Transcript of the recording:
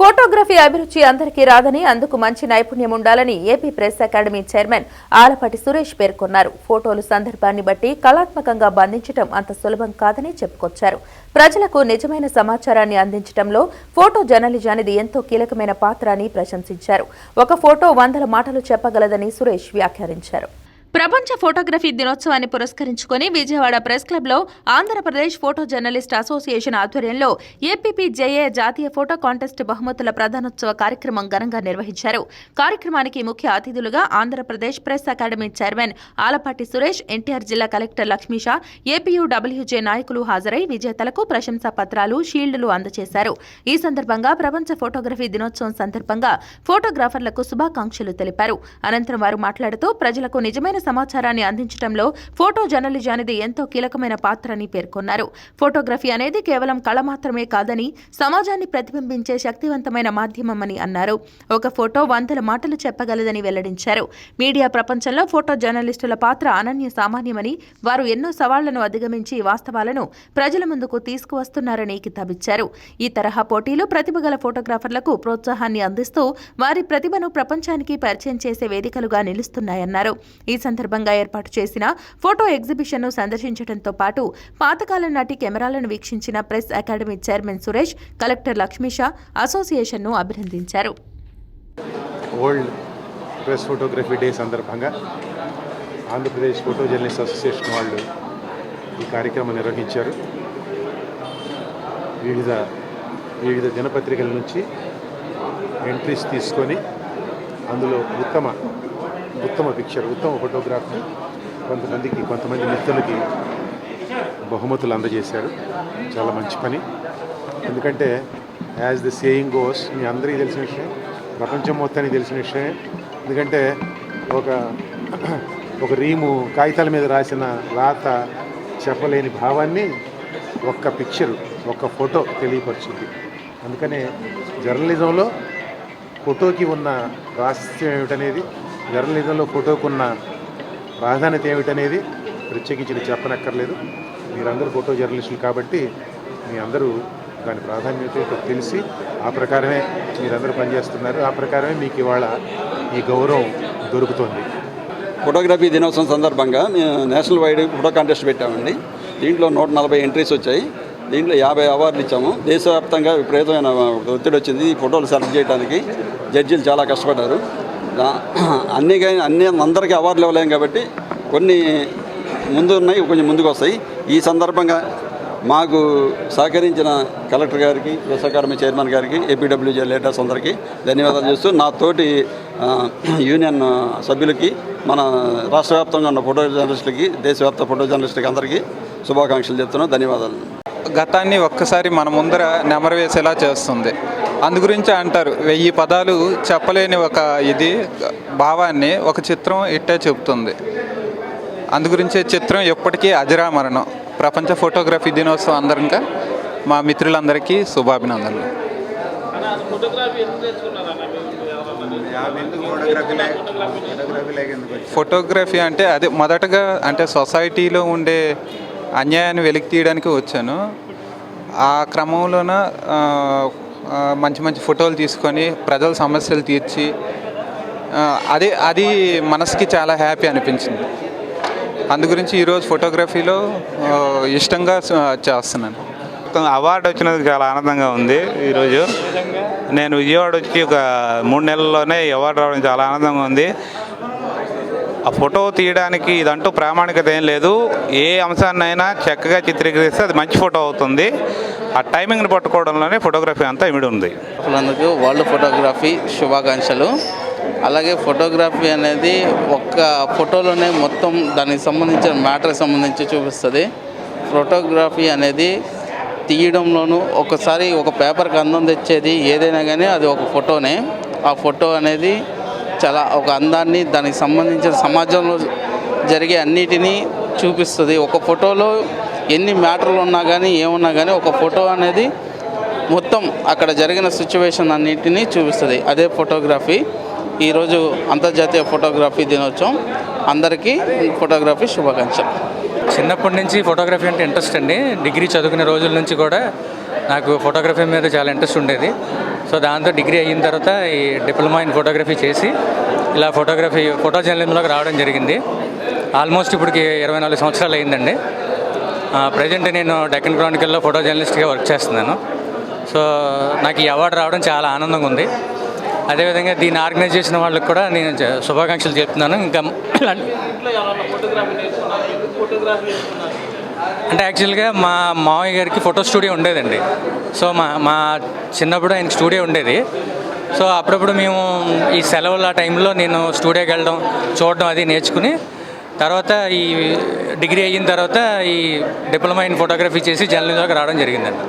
Photography అభిరుచి అందరికీ రాదని అందుకు మంచి నైపుణ్యం ఉండాలని AP press academy chairman Alapati Suresh పేర్కొన్నారు. ఫోటోలు సందర్భాన్ని బట్టి కళాత్మకంగా బంధించడం అంత సులభం కాదని చెప్పుకొచ్చారు. ప్రజలకు నిజమైన సమాచారాన్ని అందించడంలో ఫోటో జర్నలిజానిది ఎంతో కీలకమైన పాత్ర అని ప్రశంసించారు. ఒక ఫోటో 100 మాటలు చెప్పగలదని సురేష్ వ్యాఖ్యానించారు. ప్రపంచ ఫోటోగ్రఫీ దినోత్సవాన్ని పురస్కరించుకుని విజయవాడ ప్రెస్ క్లబ్లో ఆంధ్రప్రదేశ్ ఫోటో జర్నలిస్ట్ అసోసియేషన్ ఆధ్వర్యంలో ఏపీపీజేఏ జాతీయ ఫోటో కాంటెస్ట్ బహుమతుల ప్రధానోత్సవ కార్యక్రమం ఘనంగా నిర్వహించారు. కార్యక్రమానికి ముఖ్య అతిథులుగా Andhra Pradesh press academy chairman Alapati Suresh, NTR జిల్లా కలెక్టర్ లక్ష్మీషా, ఏపీయూడబ్ల్యూజే నాయకులు హాజరై విజేతలకు ప్రశంసా పత్రాలు, షీల్డులు అందజేశారు. ఈ సందర్భంగా ప్రపంచ ఫోటోగ్రఫీ దినోత్సవం సందర్భంగా ఫోటోగ్రాఫర్లకు శుభాకాంక్షలు తెలిపారు. అనంతరం వారు మాట్లాడుతూ ప్రజలకు నిజమైన సమాచారాన్ని అందించడంలో ఫోటో జర్నలిజానిది ఎంతో కీలకమైన పాత్ర అని పేర్కొన్నారు. ఫోటోగ్రఫీ అనేది కేవలం కళ మాత్రమే కాదని సమాజాన్ని ప్రతిబింబించే శక్తివంతమైన మాధ్యమమని అన్నారు. ఒక ఫోటో 100 మాటలు చెప్పగలదని వెల్లడించారు. మీడియా ప్రపంచంలో ఫోటో జర్నలిస్టుల పాత్ర అనన్య సామాన్యమని, వారు ఎన్నో సవాళ్లను అధిగమించి వాస్తవాలను ప్రజల ముందుకు తీసుకువస్తున్నారని కితాబిచ్చారు. ఈ తరహా పోటీలు ప్రతిభగల ఫోటోగ్రాఫర్లకు ప్రోత్సాహాన్ని అందిస్తూ వారి ప్రతిభను ప్రపంచానికి పరిచయం చేసే వేదికలుగా నిలుస్తున్నాయన్నారు. ఈ సందర్భంగా ఏర్పాటు చేసిన ఫోటో ఎగ్జిబిషన్ను సందర్శించడంతో పాటు పాతకాలం నాటి కెమెరాలను వీక్షించిన press academy chairman Suresh, collector Lakshmisha అసోసియేషన్ను అభినందించారు. వరల్డ్ ప్రెస్ ఫోటోగ్రఫీ డే సందర్భంగా ఆంధ్రప్రదేశ్ ఫోటో జర్నలిస్ట్ అసోసియేషన్ వాళ్ళు ఈ కార్యక్రమం నిర్వహించారు. వివిధ దినపత్రికల నుంచి ఎంట్రీస్ తీసుకొని అందులో ఉత్తమ పిక్చర్, ఉత్తమ ఫోటోగ్రాఫ్ని కొంతమంది మిత్రులకి బహుమతులు అందజేశారు. చాలా మంచి పని. ఎందుకంటే యాజ్ ది సేయింగ్ గోస్, మీ అందరికీ తెలిసిన విషయం, ప్రపంచం మొత్తానికి తెలిసిన విషయమే. ఎందుకంటే ఒక రీము కాగితాల మీద రాసిన రాత చెప్పలేని భావాన్ని ఒక్క పిక్చర్, ఒక్క ఫోటో తెలియపరుచుంది. అందుకనే జర్నలిజంలో ఫోటోకి ఉన్న రహస్యం ఏమిటనేది, జర్నలిజంలో ఫోటోకున్న ప్రాధాన్యత ఏమిటనేది ప్రత్యేకించి చెప్పనక్కర్లేదు. మీరందరూ ఫోటో జర్నలిస్టులు కాబట్టి మీ అందరూ దాని ప్రాధాన్యత తెలిసి ఆ ప్రకారమే మీరందరూ పనిచేస్తున్నారు. ఆ ప్రకారమే మీకు ఇవాళ ఈ గౌరవం దొరుకుతుంది. ఫోటోగ్రఫీ దినోత్సవం సందర్భంగా మేము నేషనల్ వైడ్ ఫోటో కాంటెస్ట్ పెట్టామండి. దీంట్లో 140 ఎంట్రీస్ వచ్చాయి. దీంట్లో 50 అవార్డులు ఇచ్చాము. దేశవ్యాప్తంగా విపరీతమైన ఒత్తిడి వచ్చింది ఈ ఫోటోలు సెలెక్ట్ చేయడానికి. జడ్జీలు చాలా కష్టపడ్డారు. అందరికీ అవార్డులు ఇవ్వలేము కాబట్టి కొన్ని ముందు ఉన్నాయి, కొంచెం ముందుకు వస్తాయి. ఈ సందర్భంగా మాకు సహకరించిన కలెక్టర్ గారికి, ప్రెస్ అకాడమీ చైర్మన్ గారికి, ఏపీడబ్ల్యూజే లీడర్స్ అందరికీ ధన్యవాదాలు చేస్తూ, నా తోటి యూనియన్ సభ్యులకి, మన రాష్ట్ర వ్యాప్తంగా ఉన్న ఫోటో జర్నలిస్టులకి, దేశవ్యాప్త ఫోటో జర్నలిస్టులకి అందరికీ శుభాకాంక్షలు చెప్తున్నాను. ధన్యవాదాలు. గతాన్ని ఒక్కసారి మన ముందర నెమరు వేసేలా చేస్తుంది. అందు గురించి అంటారు, 1000 పదాలు చెప్పలేని ఒక భావాన్ని ఒక చిత్రం ఇట్టే చెబుతుంది. అందు గురించే చిత్రం ఎప్పటికీ అజరామరణం. ప్రపంచ ఫోటోగ్రఫీ దినోత్సవం అందరిగా మా మిత్రులందరికీ శుభాభినందనలు. ఫోటోగ్రఫీ అంటే అది మొదటగా సొసైటీలో ఉండే అన్యాయాన్ని వెలికి తీయడానికి వచ్చాను. ఆ క్రమంలోన మంచి ఫోటోలు తీసుకొని ప్రజల సమస్యలు తీర్చి అది మనసుకి చాలా హ్యాపీ అనిపించింది. అందు గురించి ఈరోజు ఫోటోగ్రఫీలో ఇష్టంగా చేస్తున్నాను. అవార్డు వచ్చినందుకు చాలా ఆనందంగా ఉంది. ఈరోజు నేను విజయవాడ వచ్చి ఒక 3 నెలల్లోనే అవార్డు రావడం చాలా ఆనందంగా ఉంది. ఆ ఫోటో తీయడానికి ఇదంటూ ప్రామాణికత ఏం లేదు. ఏ అంశాన్నైనా చక్కగా చిత్రీకరిస్తే అది మంచి ఫోటో అవుతుంది. ఆ టైమింగ్ని పట్టుకోవడంలోనే ఫోటోగ్రఫీ అంతా ఇమిడి ఉంది. అందుకు వరల్డ్ ఫోటోగ్రఫీ శుభాకాంక్షలు. అలాగే ఫోటోగ్రఫీ అనేది ఒక్క ఫోటోలోనే మొత్తం దానికి సంబంధించిన మ్యాటర్కి సంబంధించి చూపిస్తుంది. ఫోటోగ్రఫీ అనేది తీయడంలోనూ ఒకసారి ఒక పేపర్కి అందం తెచ్చేది ఏదైనా కానీ అది ఒక ఫోటోనే. ఆ ఫోటో అనేది చాలా ఒక అందాన్ని, దానికి సంబంధించిన సమాజంలో జరిగే అన్నిటినీ చూపిస్తుంది. ఒక ఫోటోలో ఎన్ని మ్యాటర్లు ఉన్నా కానీ ఏమున్నా కానీ ఒక ఫోటో అనేది మొత్తం అక్కడ జరిగిన సిచ్యువేషన్ అన్నిటినీ చూపిస్తుంది. అదే ఫోటోగ్రఫీ. ఈరోజు అంతర్జాతీయ ఫోటోగ్రఫీ దినోత్సవం. అందరికీ ఫోటోగ్రఫీ శుభాకాంక్షలు. చిన్నప్పటి నుంచి ఫోటోగ్రఫీ అంటే ఇంట్రెస్ట్ అండి. డిగ్రీ చదువుకునే రోజుల నుంచి కూడా నాకు ఫోటోగ్రఫీ మీద చాలా ఇంట్రెస్ట్ ఉండేది. సో దాంతో డిగ్రీ అయిన తర్వాత ఈ డిప్లొమా ఇన్ ఫోటోగ్రఫీ చేసి ఇలా ఫోటో జర్నలిజంలోకి రావడం జరిగింది. ఆల్మోస్ట్ ఇప్పటికి 24 సంవత్సరాలు అయిందండి. ప్రజెంట్ నేను డెక్కన్ క్రానికల్లో ఫోటో జర్నలిస్ట్గా వర్క్ చేస్తున్నాను. సో నాకు ఈ అవార్డు రావడం చాలా ఆనందంగా ఉంది. అదేవిధంగా దీన్ని ఆర్గనైజ్ చేసిన వాళ్ళకి కూడా నేను శుభాకాంక్షలు చెప్తున్నాను. ఇంకా అంటే యాక్చువల్గా మా మామయ్య గారికి ఫోటో స్టూడియో ఉండేదండి. సో మా చిన్నప్పుడు ఆయనకి స్టూడియో ఉండేది. సో అప్పుడప్పుడు మేము ఈ సెలవుల టైంలో నేను స్టూడియోకి వెళ్ళడం, చూడడం అది నేర్చుకుని తర్వాత ఈ డిగ్రీ అయిన తర్వాత ఈ డిప్లొమా ఇన్ ఫోటోగ్రఫీ చేసి జర్నలిజంలోకి రావడం జరిగిందండి.